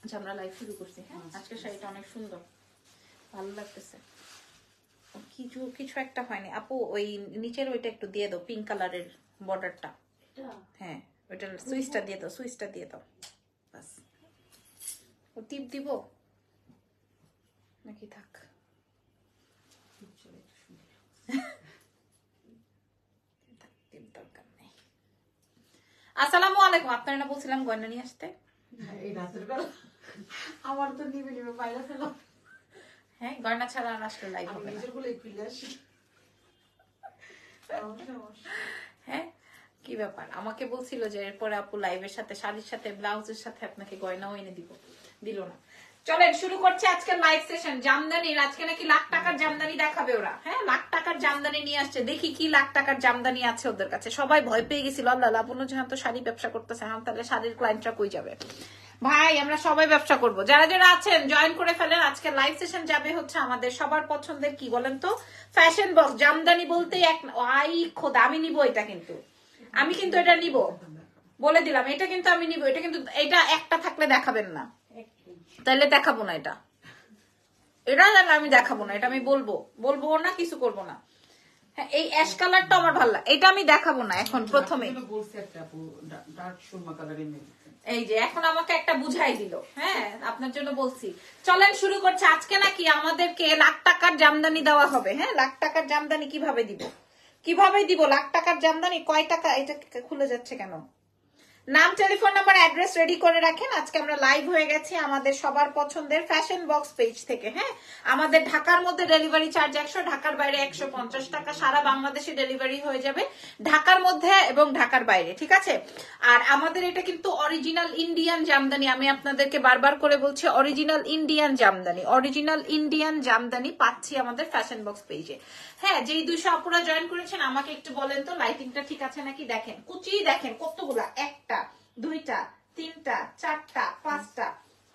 আচ্ছা আমরা লাইভ শুরু করছি। হ্যাঁ আজকে শাড়িটা অনেক সুন্দর, ভালো লাগতেছে। কিছু কিছু একটা হয়নি আপু, ওই নিচের ওইটা একটু দিয়ে দাও, পিঙ্ক কালারের বর্ডারটা। হ্যাঁ ওইটা সুইচটা দিয়ে দাও, সুইচটা দিয়ে দাও বাস। ও টিপ দিব নাকি থাক? দরকার নেই। আসসালামু আলাইকুম। আপনারা না বলছিলাম গয়না নিয়ে আসতে? এই রাতের বেলা আমার তো নিবে নিবে বাইরে ফেলা। হ্যাঁ গয়না ছাড়া আর আসলে লাইভ হবে না। নিজের গুলো খুলে আসি। হ্যাঁ কি ব্যাপার, আমাকে বলছিল যে এরপরে আপু লাইভের সাথে শাড়ির সাথে ব্লাউজের সাথে আপনাকে গয়নাও এনে দিব, দিল না। চলেন শুরু করছে আজকের লাইভ সেশন। জামদানির আজকে নাকি লাখ টাকার জামদানি দেখাবে ওরা। হ্যাঁ লাখ টাকার জামদানি নিয়ে আসছে, দেখি কি লাখ টাকার জামদানি আছে ওদের কাছে। সবাই ভয় পেয়ে গেছিল, আল্লাহ লাবণ্য জাহান তো শাড়ি ব্যবসা করতেছে, হ্যাঁ তাহলে শাড়ির ক্লায়েন্টরা কই যাবে? ভাই আমরা সবাই ব্যবসা করব। যারা যারা আছেন জয়েন করে ফেলেন। আজকে লাইভ সেশন যাবে হচ্ছে আমাদের সবার পছন্দের কি বলেন তো, ফ্যাশন বক্স। জামদানি বলতে এক আই খোদা, আমি নিব এটা, কিন্তু আমি কিন্তু এটা নিব বলে দিলাম, এটা কিন্তু আমি নিব। এটা কিন্তু এটা একটা থাকলে দেখাবেন না, তাইলে দেখাবো না। এটা এটা আমি দেখাবো না, এটা আমি বলবো না, কিছু করব না। হ্যাঁ এই অ্যাশ কালারটা আমার ভালো লাগে, এটা আমি দেখাবো না এখন। প্রথমে এই যে এখন আমাকে একটা বুঝাই দিল, হ্যাঁ আপনার জন্য বলছি। চলেন শুরু করছে। আজকে নাকি আমাদেরকে লাখ টাকার জামদানি দেওয়া হবে। হ্যাঁ লাখ টাকার জামদানি কিভাবে দিব, কিভাবে দিব লাখ টাকার জামদানি? কয় টাকা? এটা খুলে যাচ্ছে কেন? নাম, টেলিফোন নাম্বার, অ্যাড্রেস রেডি করে রাখেন। আজকে আমরা লাইভ হয়ে গেছি আমাদের সবার পছন্দের ফ্যাশন বক্স পেজ থেকে। হ্যাঁ আমাদের ঢাকার মধ্যে ডেলিভারি চার্জ 100, ঢাকার বাইরে 150 টাকা। সারা বাংলাদেশে ডেলিভারি হয়ে যাবে, ঢাকার মধ্যে এবং ঢাকার বাইরে, ঠিক আছে? আর আমাদের এটা কিন্তু অরিজিনাল ইন্ডিয়ান জামদানি। আমি আপনাদেরকে বারবার করে বলছি original Indian Jamdani, original Indian Jamdani পাচ্ছি আমাদের ফ্যাশন বক্স পেজে। হ্যাঁ যেই 200 আপুরা জয়েন করেছেন আমাকে একটু বলেন তো লাইটিংটা ঠিক আছে নাকি। দেখেন কুচি, দেখেন কতগুলা, 1টা 2টা 3টা 4টা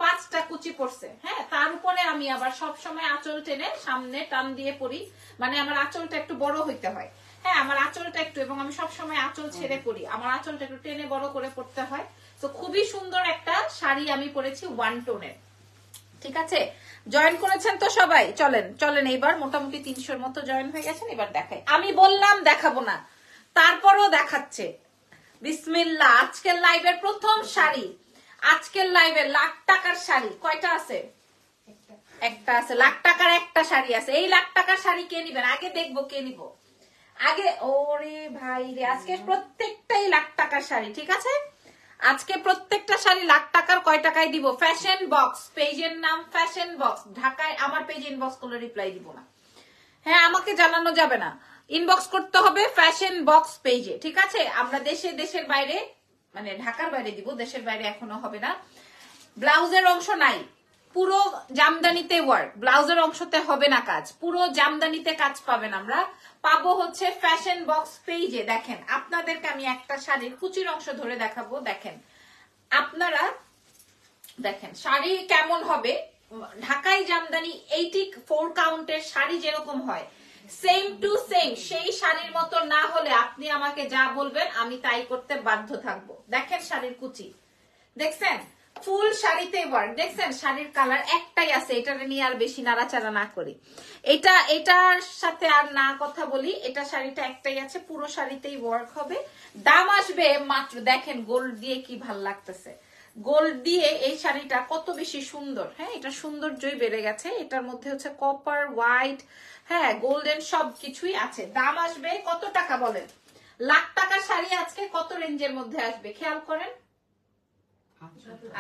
5টা কুচি পড়ছে। হ্যাঁ তার উপরে আমি আবার সব সময় আঁচল টেনে সামনে টান দিয়ে পরি, মানে আমার আঁচলটা একটু বড় হইতে হয়। হ্যাঁ আমার আঁচলটা একটু, এবং আমি সব সময় আঁচল ছেড়ে পরি, আমার আঁচলটা একটু টেনে বড় করে পড়তে হয়। তো খুবই সুন্দর একটা শাড়ি আমি পরেছি 1 টোনের, ঠিক আছে? জয়েন করেছেন তো সবাই? চলেন চলেন এইবার মোটামুটি 300-র মতো জয়েন হয়ে গেছেন। এবার দেখাই, আমি বললাম দেখাবো না, তারপরও দেখাচ্ছে। বিসমিল্লাহ। আজকের লাইভের প্রথম শাড়ি, আজকের লাইভে লাখ টাকার শাড়ি কয়টা আছে? একটা আছে। লাখ টাকার একটা শাড়ি আছে। এই লাখ টাকার শাড়ি কে নিবেন? আগে দেখবো কে নিব আগে। ওরে ভাই রে, আজকে প্রত্যেকটাই লাখ টাকার শাড়ি, ঠিক আছে? আজকে প্রত্যেকটা শাড়ি লাখ টাকার। কয় টাকায় দিব? ফ্যাশন বক্স, পেজের নাম ফ্যাশন বক্স। ঢাকায় আমার পেজে ইনবক্স করলে রিপ্লাই দিব না। হ্যাঁ আমাকে জানানো যাবে না, ইনবক্স করতে হবে ফ্যাশন বক্স পেজে, ঠিক আছে? আমরা দেশের বাইরে, মানে ঢাকার বাইরে দিব, দেশের বাইরে এখনো হবে না। ব্লাউজের অংশ নাই, পুরো জামদানিতে ওয়ার্ক, ব্লাউজের অংশতে হবে না কাজ, পুরো জামদানিতে কাজ পাবেন। আমরা পাবো হচ্ছে ফ্যাশন বক্স পেজে। দেখেন আপনাদেরকে আমি একটা শাড়ির কুচির অংশ ধরে দেখাবো। দেখেন আপনারা দেখেন শাড়ি কেমন হবে। ঢাকায় জামদানি 84 কাউন্টের শাড়ি যেরকম হয় সেম টু সেম, সেই শাড়ির মতো না হলে আপনি আমাকে যা বলবেন আমি তাই করতে বাধ্য থাকবো। দেখেন শাড়ির কুচি দেখছেন, ফুল শাড়িতে ওয়ার্ক দেখছেন। শাড়ির কালার একটাই আছে, এটা নিয়ে আর বেশি নাড়াচাড়া না করি। এটার সাথে আর না কথা বলি, এটা শাড়িটা একটাই আছে, পুরো শাড়িতেই ওয়ার্ক হবে। দাম আসবে মাত্র, দেখেন গোল্ড দিয়ে কি ভাল লাগতেছে, গোল্ড দিয়ে এই শাড়িটা কত বেশি সুন্দর। হ্যাঁ এটা সৌন্দর্যই বেড়ে গেছে। এটার মধ্যে হচ্ছে কপার, হোয়াইট, হ্যাঁ গোল্ডেন সবকিছুই আছে। দাম আসবে কত টাকা বলেন? লাখ টাকার শাড়ি আজকে কত রেঞ্জের মধ্যে আসবে খেয়াল করেন।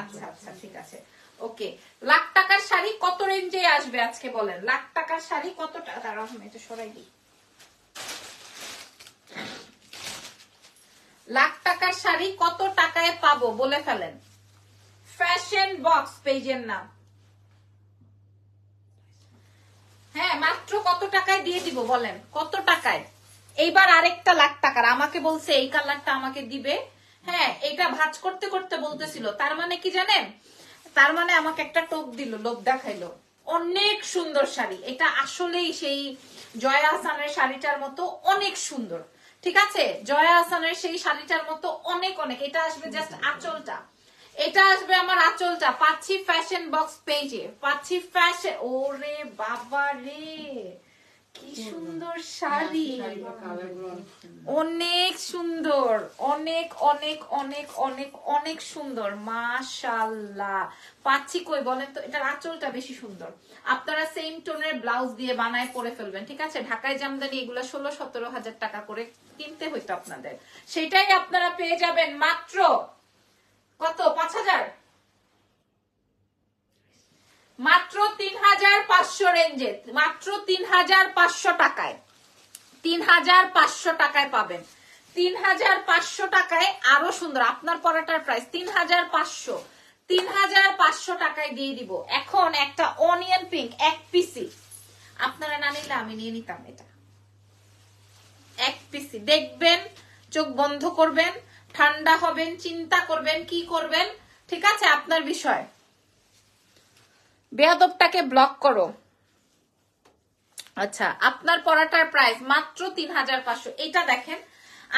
আচ্ছা আচ্ছা ঠিক আছে, ওকে। লাখ টাকার শাড়ি কত রেঞ্জে আসবে আজকে বলেন? লাখ টাকার শাড়ি কত টাকা? দাঁড়াও আমি এটা সরাই দিই। লাখ টাকার শাড়ি কত টাকায় পাবো বলে ফেলেন। ফ্যাশন বক্স পেজের নাম। হ্যাঁ মাত্র কত টাকায় দিয়ে দিব বলেন? কত টাকায়? এইবার আরেকটা লাখ টাকার আমাকে বলছে এই কালারটা আমাকে দিবে। হ্যাঁ এটা ভাঁজ করতে করতে বলতেছিল, তার মানে কি জানেন? তার মানে আমাকে একটা টোপ দিল, লোভ দেখাইলো। অনেক সুন্দর শাড়ি এটা, আসলেই সেই জয়া আহসানের শাড়িটার মতো অনেক সুন্দর, ঠিক আছে? জয়া আহসানের সেই শাড়িটার মতো অনেক অনেক। এটা আসবে জাস্ট আঁচলটা, এটা আসবে আমার আঁচলটা, পাচ্ছি ফ্যাশন বক্স পেজে, পাচ্ছি ফ্যাশন। ওরে বাবা রে, কি সুন্দর শাড়ি, অনেক সুন্দর, অনেক অনেক অনেক অনেক অনেক সুন্দর, মাশাআল্লাহ। পাচ্ছি কই বলেন তো, এটার আঁচলটা বেশি সুন্দর। আপনারা সেম টোনের ব্লাউজ দিয়ে বানায় পরে ফেলবেন, ঠিক আছে? ঢাকায় জামদানি এগুলা 16-17 হাজার টাকা করে কিনতে হইতো আপনাদের, সেটাই আপনারা পেয়ে যাবেন মাত্র কত, 5,000, মাত্র 3,500 রেঞ্জে, মাত্র 3,500 টাকায়, 3,500 টাকায় পাবেন। 3,500 টাকায় আরো সুন্দর আপনার পরাটার প্রাইস 3,500, 3,500 টাকায় দিয়ে দিব। এখন একটা অনিয়ন পিঙ্ক এক পিসি, আপনারা না নিলে আমি নিয়ে নিতাম। এটা এক পিসি, দেখবেন, চোখ বন্ধ করবেন, ঠান্ডা হবেন, চিন্তা করবেন কি করবেন, ঠিক আছে? আপনার বিষয়। বেয়াদবটাকে ব্লক করো। আচ্ছা, আপনার পরাটার প্রাইস মাত্র 3,500। এটা দেখেন,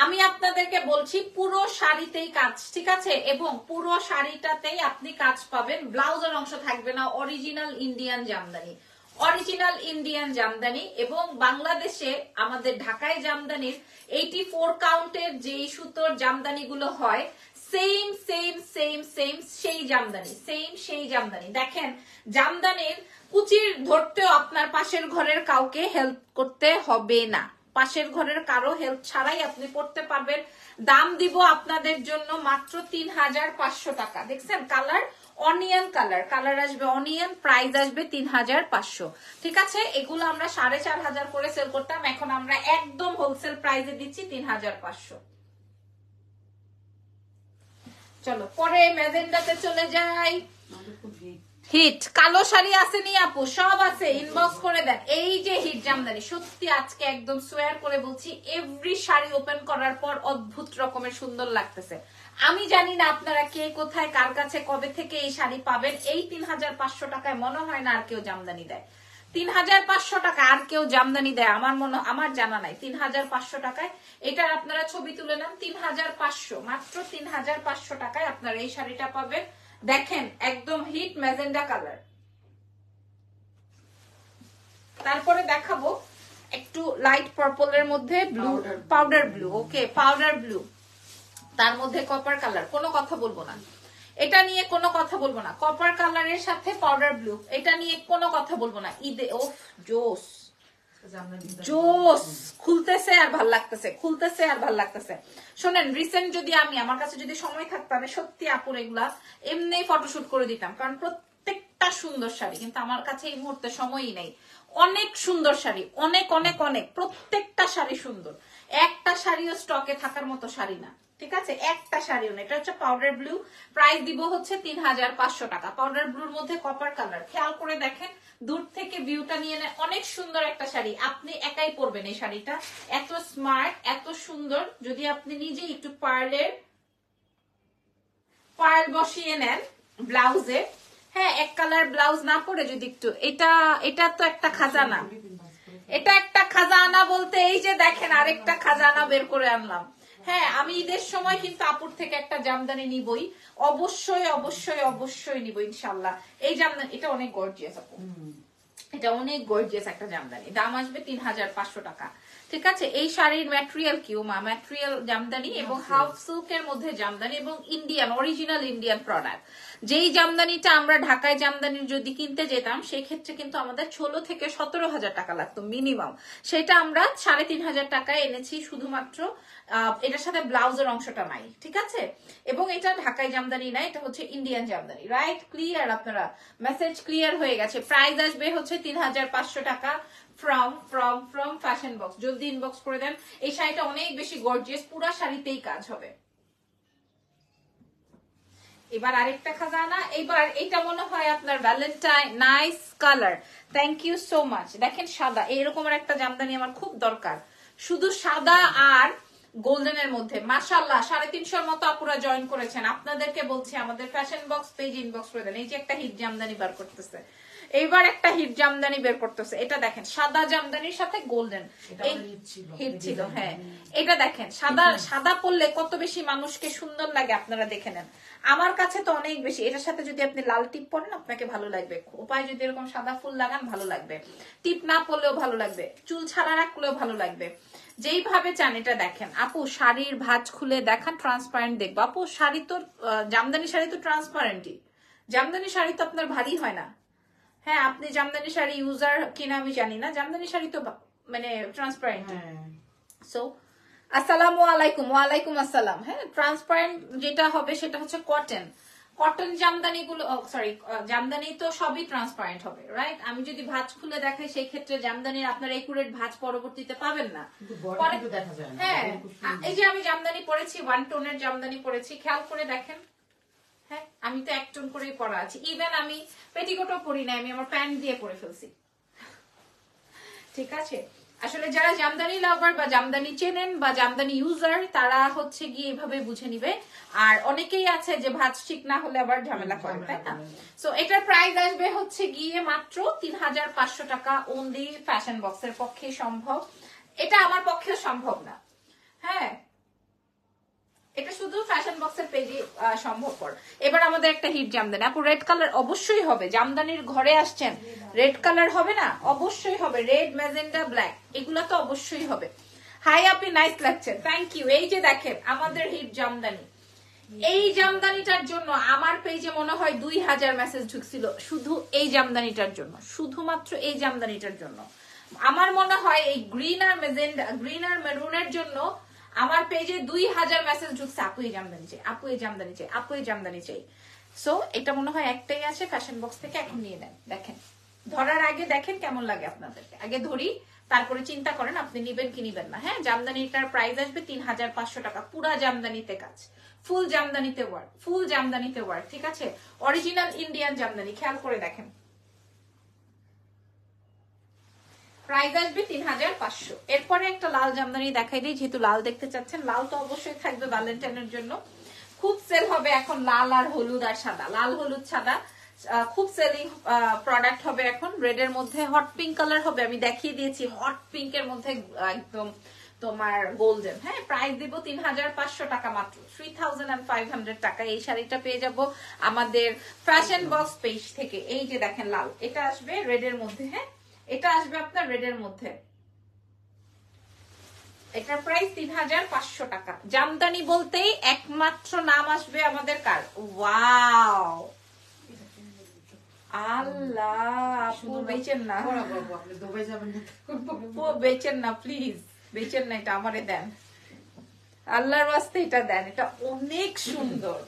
আমি আপনাদেরকে বলছি পুরো শাড়িতেই কাজ, ঠিক আছে? এবং পুরো শাড়িটাতেই আপনি কাজ পাবেন, ব্লাউজের অংশ থাকবে না। Original Indian Jamdani, original Indian Jamdani. এবং বাংলাদেশে আমাদের ঢাকায় জামদানির 84 কাউন্টের যে সুতোর জামদানি গুলো হয়, সেম সেম সেম সেম সেই জামদানি, সেম সেই জামদানি। দেখেন, জামদানির কুচির ধরতেও আপনার পাশের ঘরের কাউকে হেল্প করতে হবে না, পাশের ঘরের কারো হেল্প ছাড়াই আপনি পড়তে পারবেন। দাম দিব আপনাদের জন্য মাত্র 3,500 টাকা। দেখছেন কালার, অনিয়ন কালার, কালার আসবে অনিয়ন, প্রাইস আসবে 3,500, ঠিক আছে? এগুলো আমরা 4,500 করে সেল করতাম, এখন আমরা একদম হোলসেল প্রাইসে দিচ্ছি 3,500। চলো পরে ম্যাজেন্ডাতে চলে যাই। হিট কালো শাড়ি আছে নি আপু? সব আছে, ইনবক্স করে দেন। এই যে হিট জামদানি, সত্যি আজকে একদম সোয়ার করে বলছি, এভরি শাড়ি ওপেন করার পর অদ্ভুত রকমের সুন্দর লাগতেছে। আমি জানি না আপনারা কে কোথায় কার কাছে কবে থেকে এই শাড়ি পাবেন। এই 3,500 টাকায় মনে হয় না আর কেউ জামদানি দেয়। 3,500 টাকা আর কেউ জামদানি দেয় আমার জানা নাই। 3,500 টাকায় এটার আপনারা ছবি তুলে নেন। 3,500, মাত্র 3,500 টাকায় আপনারা এই শাড়িটা পাবেন। দেখেন একদম হিট ম্যাজেন্ডা কালার। তারপরে দেখাবো একটু লাইট পার্পলের মধ্যে ব্লু, পাউডার ব্লু। ওকে, পাউডার ব্লু, তার মধ্যে কপার কালার। কোনো কথা বলবো না, এটা নিয়ে কোনো কথা বলবো না। কপার কালারের সাথে পাউডার ব্লু, এটা নিয়ে কোনো কথা বলবো না। ঈদে ওফ জোস, জোস, খুলতেছে আর ভাল লাগতেছে, খুলতেছে আর ভাল লাগতেছে। শোনেন, রিসেন্ট যদি আমার কাছে যদি সময় থাকতো, আমি সত্যি আপুর এগুলা এমনি ফটোশুট করে দিতাম, কারণ প্রত্যেকটা সুন্দর শাড়ি, কিন্তু আমার কাছে এই মুহূর্তে সময়ই নেই। অনেক সুন্দর শাড়ি, অনেক অনেক অনেক, প্রত্যেকটা শাড়ি সুন্দর, একটা শাড়িও স্টকে থাকার মতো শাড়ি না, ঠিক আছে? একটা শাড়িও না। এটা হচ্ছে পাউডার ব্লু, প্রাইস দিব হচ্ছে 3,500 টাকা। পাউডার ব্লুর মধ্যে কপার কালার, খেয়াল করে দেখেন, দূর থেকে ভিউটা নিয়ে নেন। অনেক সুন্দর একটা শাড়ি, আপনি একাই পরবেন এই শাড়িটা, এত স্মার্ট, এত সুন্দর। যদি আপনি নিজে একটু পার্ল বসিয়ে নেন ব্লাউজে, হ্যাঁ, এক কালার ব্লাউজ না পরে যদি একটু, এটা তো একটা খাজানা, এটা একটা খাজানা বলতে এই যে দেখেন আরেকটা খাজানা বের করে আনলাম। হ্যাঁ, আমি ঈদের সময় কিন্তু আপুর থেকে একটা জামদানি নিবই, অবশ্যই অবশ্যই অবশ্যই নিব ইনশাল্লাহ। এই জামদানি, এটা অনেক গর্জিয়াস আপু, এটা অনেক গর্জিয়াস একটা জামদানি। দাম আসবে 3,500 টাকা, ঠিক আছে? এই শাড়ির ম্যাটেরিয়াল কি মা? ম্যাটেরিয়াল জামদানি এবং হাফ সিল্কের মধ্যে জামদানি এবং ইন্ডিয়ান, অরিজিনাল ইন্ডিয়ান প্রোডাক্ট। যেই জামদানিটা আমরা ঢাকায় জামদানির যদি কিনতে যেতাম, সেই ক্ষেত্রে কিন্তু আমাদের 16 থেকে 17,000 টাকা লাগতো মিনিমাম। সেটা আমরা 3,500 টাকায় এনেছি শুধুমাত্র। এটার সাথে ব্লাউজের অংশটা নাই, ঠিক আছে? এবং এটা ঢাকায় জামদানি না, এটা হচ্ছে ইন্ডিয়ান জামদানি। Right, clear? আপনারা মেসেজ ক্লিয়ার হয়ে গেছে। প্রাইস আসবে হচ্ছে 3,500 টাকা ফ্রম ফ্যাশন বক্স। জলদি ইনবক্স করে দেন। এই শাড়িটা অনেক বেশি গর্জিয়াস, পুরো শাড়িতেই কাজ হবে। এবার আরেকটা খাজানা, এবার এটা মনে হয় আপনার Valentine, nice colour, thank you so much. দেখেন সাদা, এরকম একটা জামদানি আমার খুব দরকার, শুধু সাদা আর গোল্ডেনের মধ্যে মাশাআল্লাহ 350 মতো আপুরা জয়েন করেছেন। আপনাদেরকে বলছি আমাদের ফ্যাশন বক্স পেজ ইনবক্স করে দেন। এই যে একটা হিট জামদানি বার করতেছে, এইবার একটা হিট জামদানি বের করতেছে। এটা দেখেন সাদা জামদানির সাথে গোল্ডেন, এই হিট ছিল। হ্যাঁ এটা দেখেন সাদা সাদা পরলে কত বেশি মানুষকে সুন্দর লাগে, আপনারা দেখে নেন। আমার কাছে তো অনেক বেশি। এটার সাথে যদি আপনি লাল টিপ পরেন আপনাকে ভালো লাগবে, উপায় যদি এরকম সাদা ফুল লাগান ভালো লাগবে, টিপ না পরলেও ভালো লাগবে, চুল ছাড়া রাখলেও ভালো লাগবে, যেইভাবে চান। এটা দেখেন আপু শাড়ির ভাঁজ খুলে দেখান, ট্রান্সপারেন্ট দেখবো। আপু শাড়ি তো জামদানি শাড়ি তো ট্রান্সপারেন্টই, জামদানি শাড়ি তো আপনার ভারী হয় না। হ্যাঁ আপনি জামদানি শাড়ি ইউজার কিনা আমি জানি না, জামদানি শাড়ি তো মানে ট্রান্সপারেন্ট। সো আসসালামু আলাইকুম। ওয়ালাইকুম আসসালাম। হ্যাঁ ট্রান্সপারেন্ট যেটা হবে সেটা হচ্ছে কটন। কটন জামদানি গুলো সরি জামদানি তো সবই ট্রান্সপারেন্ট হবে, রাইট? আমি যদি ভাঁজ খুলে দেখাই সেই ক্ষেত্রে জামদানির আপনার একুরেট ভাঁজ পরবর্তীতে পাবেন না। হ্যাঁ এই যে আমি জামদানি পরেছি, 1 টোনের জামদানি পরেছি, খেয়াল করে দেখেন। হ্যাঁ আমি তো 1 টোন করেই পরা আছে। ইভেন আমি পেটিকোটও পরি না, আমি আমার প্যান্ট দিয়ে পরে ফেলছি। ঠিক আছে, আসলে যারা জামদানি লাভার বা জামদানি চেনেন বা জামদানি ইউজার তারা হচ্ছে গিয়ে এভাবে বুঝে নিবে। আর অনেকেই আছে যে ভাঁজ ঠিক না হলে আবার ঝামেলা করে, তাই না? সো এটার প্রাইস আসবে হচ্ছে গিয়ে মাত্র 3500 টাকা। অনলি ফ্যাশন বক্সের পক্ষে সম্ভব, এটা আমার পক্ষেও সম্ভব না। হ্যাঁ এটা শুধু ফ্যাশন বক্সের পেজে সম্ভবপর। এবার আমাদের একটা হিট জামদানি। আপু রেড কালার অবশ্যই হবে, জামদানির ঘরে আসছেন, রেড কালার হবে না? অবশ্যই হবে, রেড ম্যাজেন্ডা ব্ল্যাক এগুলো তো অবশ্যই হবে। হাই আপনি নাইস লাগছে, থ্যাংক ইউ। এই যে দেখেন আমাদের হিট জামদানি, এই জামদানিটার জন্য আমার পেজে মনে হয় 2000 মেসেজ ঢুকছিল শুধু এই জামদানিটার জন্য, শুধুমাত্র এই জামদানিটার জন্য। আমার মনে হয় এই গ্রিন আর মেজেন্ডা, গ্রিন আর মেরুনের জন্য আমার পেজে 2000 মেসেজ ঢুকছে, আপু এই জামদানি চাই, আপু এই জামদানি চাই, আপু এই জামদানি চাই। সো এটা মনে হয় একটাই আছে ফ্যাশন বক্স থেকে, এখন নিয়ে নেন। দেখেন ধরার আগে দেখেন কেমন লাগে আপনাদেরকে, আগে ধরি তারপরে চিন্তা করেন আপনি নিবেন কি নিবেন না। হ্যাঁ জামদানিটার প্রাইস আসবে 3500 টাকা, পুরা জামদানিতে কাজ, ফুল জামদানিতে ওয়ার্ক, ফুল জামদানিতে ওয়ার্ক। ঠিক আছে, অরিজিনাল ইন্ডিয়ান জামদানি, খেয়াল করে দেখেন। প্রাইস আসবে 3500। এরপরে একটা লাল জামদানি দেখাই দিই, যেহেতু লাল দেখতে চাচ্ছেন। লাল তো অবশ্যই থাকবে ভ্যালেন্টাইনের জন্য, খুব সেল হবে এখন লাল আর হলুদ আর সাদা, লাল হলুদ সাদা খুব সেলিং প্রোডাক্ট হবে এখন। রেড এর মধ্যে হট পিঙ্ক কালার হবে, আমি দেখিয়ে দিয়েছি হট পিঙ্ক এর মধ্যে একদম তোমার গোল্ডেন। হ্যাঁ প্রাইস দিব 3500 টাকা মাত্র, 3500 টাকা। এই শাড়িটা পেয়ে যাব আমাদের ফ্যাশন বক্স পেজ থেকে। এই যে দেখেন লাল, এটা আসবে রেড এর মধ্যে। হ্যাঁ এটা আসবে আপনার রেড এর মধ্যে, এটার প্রাইস 3500 টাকা। জামদানি বলতেই একমাত্র নাম আসবে আমাদের কার, ওয়াও আল্লাহ। আপু বেচেন না, আপু বেচেন না প্লিজ, বেচেন না, এটা আমারে দেন, আল্লাহর ওয়াস্তে এটা দেন, এটা অনেক সুন্দর।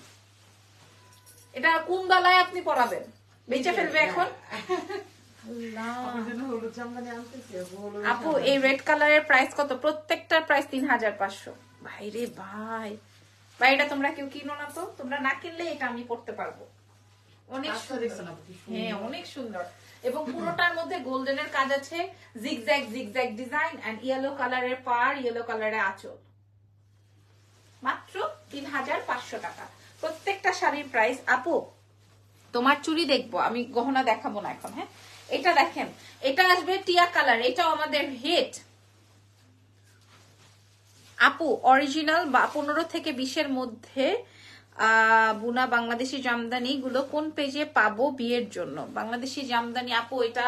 এটা কোন গলায় আপনি পরাবেন, বেচে ফেলবে এখন? আপু এই রেড কালারের প্রাইস কত? প্রত্যেকটার প্রাইস 3500। ভাই রে ভাই, ভাই এটা তোমরা কেউ কিনো না তো, তোমরা না কিনলে এটা আমি পড়তে পারবো। অনেক সুন্দর, হ্যাঁ অনেক সুন্দর। এবং পুরোটার মধ্যে গোল্ডেনের কাজ আছে, zigzag zigzag design and yellow কালারের পার, ইয়েলো কালারের আঁচল। মাত্র 3500 টাকা প্রত্যেকটা শাড়ির প্রাইস। আপু তোমার চুড়ি দেখবো, আমি গহনা দেখাবো না এখন। হ্যাঁ এটা দেখেন, এটা আসবে টিয়া কালার, এটাও আমাদের হিট। আপু অরিজিনাল 15 থেকে 20-এর মধ্যে বুনা বাংলাদেশি জামদানি গুলো কোন পেজে পাবো বিয়ের জন্য? বাংলাদেশি জামদানি আপু এটা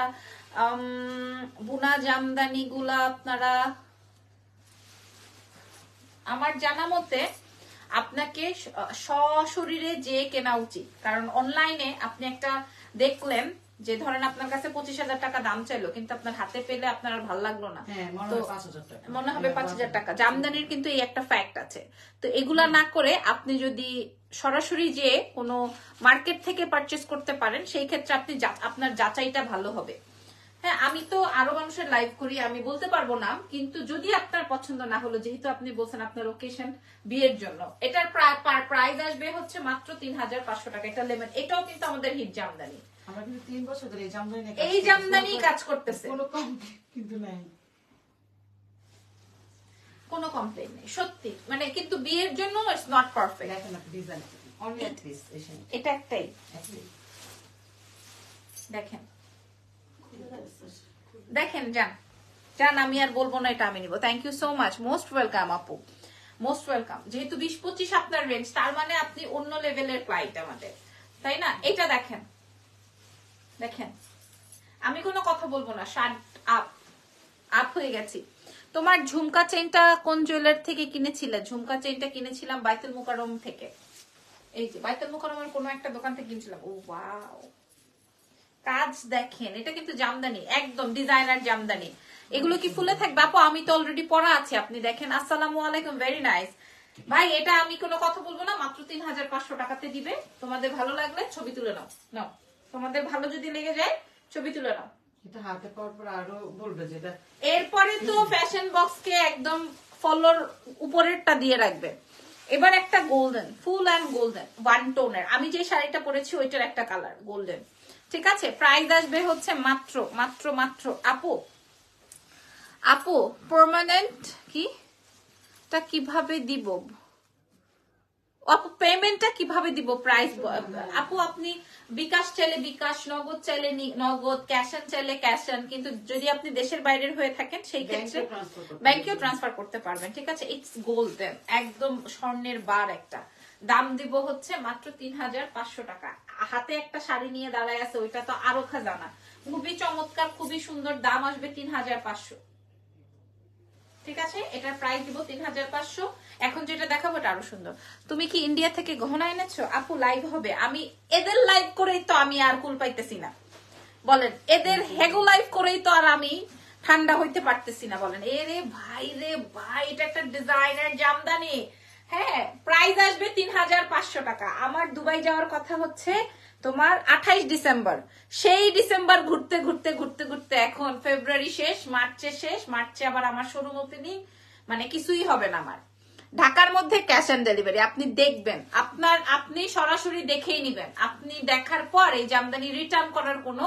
বুনা জামদানি গুলা আপনারা আমার জানা মতে আপনাকে সশরীরে যে কেনা উচিত। কারণ অনলাইনে আপনি একটা দেখলেন যে ধরেন আপনার কাছে 25,000 টাকা দাম চাইলো, কিন্তু আপনার হাতে পেলে আপনার আর ভালো লাগলো না, মনে হবে 5,000 টাকা। জামদানির কিন্তু এই একটা ফ্যাক্ট আছে। তো এগুলা না করে আপনি যদি সরাসরি যে কোনো মার্কেট থেকে পারচেস করতে পারেন, সেই ক্ষেত্রে আপনি আপনার যাচাইটা ভালো হবে। হ্যাঁ আমি তো আরো মানুষের লাইভ করি, আমি বলতে পারবো না, কিন্তু যদি আপনার পছন্দ না হলো, যেহেতু আপনি বলছেন আপনার ওকেশন বিয়ের জন্য, এটার প্রাইস আসবে হচ্ছে মাত্র 3500 টাকা। এটা লেমন, এটাও কিন্তু আমাদের হিট জামদানি, আমরা কিন্তু 3 বছর ধরে এই জামদানি কাজ করতেছে, কোনো কম কিন্তু নাই। কোনো কমপ্লেন নেই সত্যি, মানে কিন্তু বিয়ের জন্য ইটস নট পারফেক্ট। দেখেন আপনি ডিজাইন অনলি এক পিস এসে এটা একটাই দেখেন, দেখেন যান যান, আমি আর বলবো না, এটা আমি নিব। Thank you so much, most welcome আপু, মোস্ট ওয়েলকাম। যেহেতু 20-25 আপনার রেঞ্জ, তার মানে আপনি অন্য লেভেলের ক্লায়েন্ট আমাদের, তাই না? এটা দেখেন, দেখেন আমি কোনো কথা বলবো না, শার্ট আপ আপ হয়ে গেছি। তোমার ঝুমকা চেইনটা কোন জুয়েলার থেকে কিনেছিলে? ঝুমকা চেইনটা কিনেছিলাম বাইতুল মুকাররম থেকে। এই যে বাইতুল মুকাররমের কোনো একটা দোকান থেকে কিনেছিলাম। ও ওয়াও, কাজ দেখেন, এটা কিন্তু জামদানি, একদম ডিজাইনার জামদানি। এগুলো কি ফুলে থাকবে আপু? আমি তো অলরেডি পরা আছে, আপনি দেখেন। আসসালামু আলাইকুম, ভেরি নাইস ভাই। এটা আমি কোনো কথা বলবো না, মাত্র 3500 টাকাতে দিবে। তোমাদের ভালো লাগলে ছবি তুলে নাও, নাও তোমাদের ভালো যদি লেগে যায় ছবি তুলে নাও। এটা হাতে পাওয়ার পর আরো বলবে যেটা। এরপরে তো ফ্যাশন বক্স কে একদম ফলোর উপরেরটা দিয়ে রাখবে। এবার একটা golden, full and golden one টোনের, আমি যে শাড়িটা পরেছি ওইটার একটা কালার গোল্ডেন, ঠিক আছে? প্রাইস আসবে হচ্ছে মাত্র মাত্র মাত্র আপু, আপু পার্মানেন্ট কি টা কিভাবে দিব আপু? পেমেন্টটা কিভাবে দিব? প্রাইস আপু আপনি বিকাশ চাইলে বিকাশ, নগদ চাইলে নগদ, ক্যাশ অন চাইলে ক্যাশ অন। কিন্তু যদি আপনি দেশের বাইরের হয়ে থাকেন সেই ক্ষেত্রে ব্যাংকেও ট্রান্সফার করতে পারবেন, ঠিক আছে? ইটস গোল্ডেন, একদম স্বর্ণের বার একটা। দাম দিব হচ্ছে মাত্র 3500 টাকা। হাতে একটা শাড়ি নিয়ে দাঁড়ায় আছে, ওইটা তো আরো খাজানা, খুবই চমৎকার, খুবই সুন্দর। দাম আসবে 3500, ঠিক আছে? এটার প্রাইস দিব 3500। এখন যেটা দেখাবো এটা আরো সুন্দর। তুমি কি ইন্ডিয়া থেকে গহনা এনেছো? আপু লাইভ হবে, আমি এদের লাইভ করেই তো আমি আর কুল পাইতেছি না, বলেন। এদের হেগো লাইভ করেই তো আর আমি ঠান্ডা হইতে পারতেছি না, বলেন। এ রে ভাই রে ভাই, এটা একটা ডিজাইনার জামদানি। হ্যাঁ, প্রাইস আসবে 3500 টাকা। আমার দুবাই যাওয়ার কথা হচ্ছে তোমার 28 ডিসেম্বর। সেই ডিসেম্বর ঘুরতে ঘুরতে ঘুরতে ঘুরতে এখন ফেব্রুয়ারি শেষ, মার্চে শেষ। মার্চে আবার আমার শোরুম ওপেনিং, মানে কিছুই হবে না আমার। ঢাকার মধ্যে ক্যাশ অন ডেলিভারি, আপনি দেখবেন, আপনি সরাসরি দেখেই নিবেন। আপনি দেখার পর এই জামদানি রিটার্ন করার কোনো,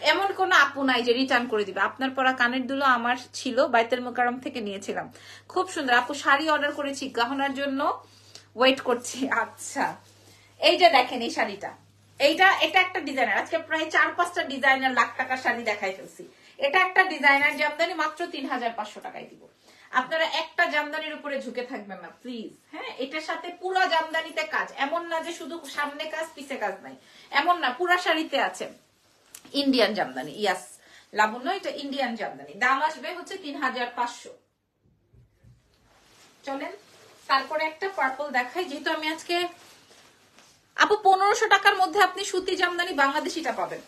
এমন কোনো আপু নাই যে রিটার্ন করে দিবে। আপনার পরা কানের দুলো আমার ছিল, বাইতুল মুকাররম থেকে নিয়েছিলাম, খুব সুন্দর। আপু শাড়ি অর্ডার করেছি, গহনার জন্য ওয়েট করছি। আচ্ছা, এই যে দেখেন এই শাড়িটা, এটা একটা ডিজাইনার। আজকে প্রায় 4-5টা ডিজাইনার লাখ টাকার শাড়ি দেখাই ফেলছি। এটা একটা ডিজাইনার জামদানি, মাত্র 3500 টাকায় দিব। আপনারা একটা জামদানির উপরে ঝুঁকে থাকবেন না প্লিজ। হ্যাঁ, এটার সাথে পুরো জামদানিতে কাজ, এমন না যে শুধু সামনে কাজ পিছে কাজ নাই, এমন না, পুরা শাড়িতে আছে ইন্ডিয়ান জামদানি। ইয়াস লাবণ্য, এটা ইন্ডিয়ান জামদানি। দাম আসবে হচ্ছে 3500। চলেন তারপরে একটা পার্পল দেখাই, যেহেতু আমি আজকে আপু 1500 টাকার মধ্যে আপনি সুতি জামদানি বাংলাদেশিটা পাবেন।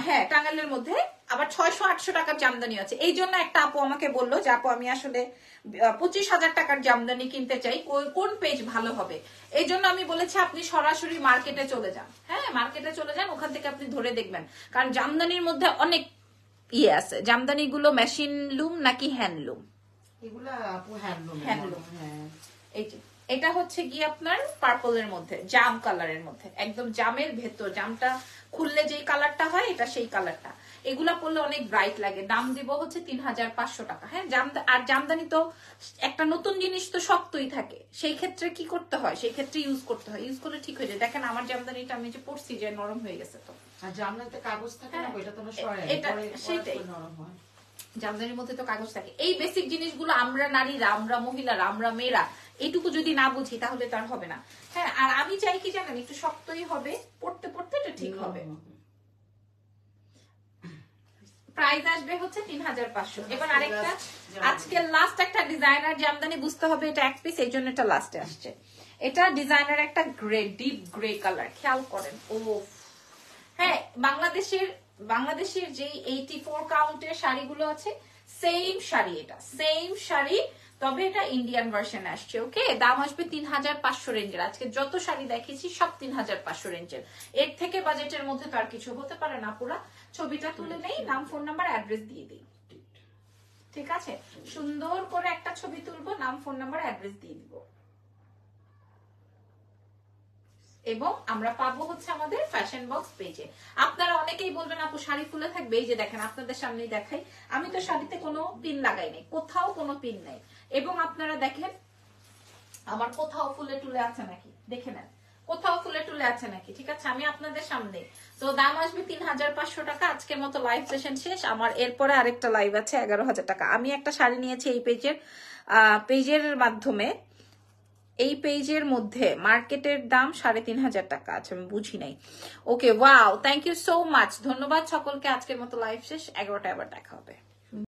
হ্যাঁ, টাঙ্গাইলের মধ্যে আবার 600-800 টাকার জামদানি আছে। এই জন্য একটা আপু আমাকে বললো যে আপু আমি আসলে 25,000 টাকার জামদানি কিনতে চাই, কোন পেজ ভালো হবে? এই জন্য আমি বলেছি আপনি সরাসরি মার্কেটে চলে যান। হ্যাঁ, মার্কেটে চলে যান, ওখান থেকে আপনি ধরে দেখবেন। কারণ জামদানির মধ্যে অনেক ইয়ে আছে। জামদানি গুলো মেশিন লুম নাকি হ্যান্ডলুম? এগুলা আপু হ্যান্ডলুম। হ্যান্ডলুম। হ্যাঁ, এই যে এটা হচ্ছে গিয়ে আপনার পার্পলের মধ্যে, জাম কালারের মধ্যে, একদম জামের ভেতর, জামটা খুললে যেই কালারটা হয় এটা সেই কালারটা। এগুলা পরলে অনেক ব্রাইট লাগে। দাম দিব হচ্ছে 3500 টাকা। হ্যাঁ, আর জামদানি তো একটা নতুন জিনিস তো শক্তই থাকে, সেই ক্ষেত্রে কি করতে হয়? সেই ক্ষেত্রে ইউজ করতে হয়, ইউজ করলে ঠিক হয়ে যায়। দেখেন আমার জামদানিটা আমি যে পরছি যে নরম হয়ে গেছে। তো আর জামদানিতে কাগজ থাকে না, ওইটা তো এটা সেটাই, নরম হয়। জামদানির মধ্যে তো কাগজ থাকে। এই বেসিক জিনিসগুলো আমরা নারীরা, আমরা মহিলারা, আমরা মেয়েরা এইটুকু যদি না বুঝি তাহলে তার হবে না। হ্যাঁ, আর আমি চাই কি জানেন, একটু শক্তই হবে, পড়তে পড়তে এটা ঠিক হবে। প্রাইস আসবে হচ্ছে 3500। এবার আরেকটা, আজকে লাস্ট একটা ডিজাইনার জামদানি, বুঝতে হবে এটা এক পিস, এই জন্য এটা লাস্টে আসছে। এটা ডিজাইনার একটা গ্রে, ডিপ গ্রে কালার, খেয়াল করেন। ও হ্যাঁ, বাংলাদেশের যে 84 কাউন্টের শাড়িগুলো আছে সেম শাড়ি, এটা সেম শাড়ি, তবে এটা ইন্ডিয়ান ভার্সন আসছে। ওকে, দাম আসবে 3500 রেঞ্জের। আজকে যত শাড়ি দেখিয়েছি সব 3500 রেঞ্জের। এর থেকে বাজেটের মধ্যে তো আর কিছু হতে পারে না। পুরা ছবিটা তুলে নেই, নাম, ফোন নাম্বার, অ্যাড্রেস দিয়ে দিই, ঠিক আছে? সুন্দর করে একটা ছবি তুলবো, নাম, ফোন নাম্বার, অ্যাড্রেস দিয়ে দিব। এবং আমরা পাবো হচ্ছে আমাদের ফ্যাশন বক্স পেজে। আপনারা অনেকেই বলবেন আপু শাড়ি ফুলে থাকবে, এই যে দেখেন আপনাদের সামনেই দেখাই, আমি তো শাড়িতে কোনো পিন লাগাই নাই, কোথাও কোনো পিন নাই। এবং আপনারা দেখেন আমার কোথাও ফুলে টুলে আছে নাকি, দেখে নেন কোথাও ফুলে টুলে আছে নাকি, ঠিক আছে, আমি আপনাদের সামনে। তো দাম আসবে 3500 টাকা। আজকের মতো লাইভ সেশন শেষ। আমার এরপরে আরেকটা লাইভ আছে 11,000 টাকা। আমি একটা শাড়ি নিয়েছি এই পেজের মাধ্যমে। এই পেজের মধ্যে মার্কেটের দাম 3500 টাকা আছে, আমি বুঝি নাই। Okay, wow, thank you so much, ধন্যবাদ সকলকে। আজকের মতো লাইভ শেষ, 11টায় আবার দেখা হবে।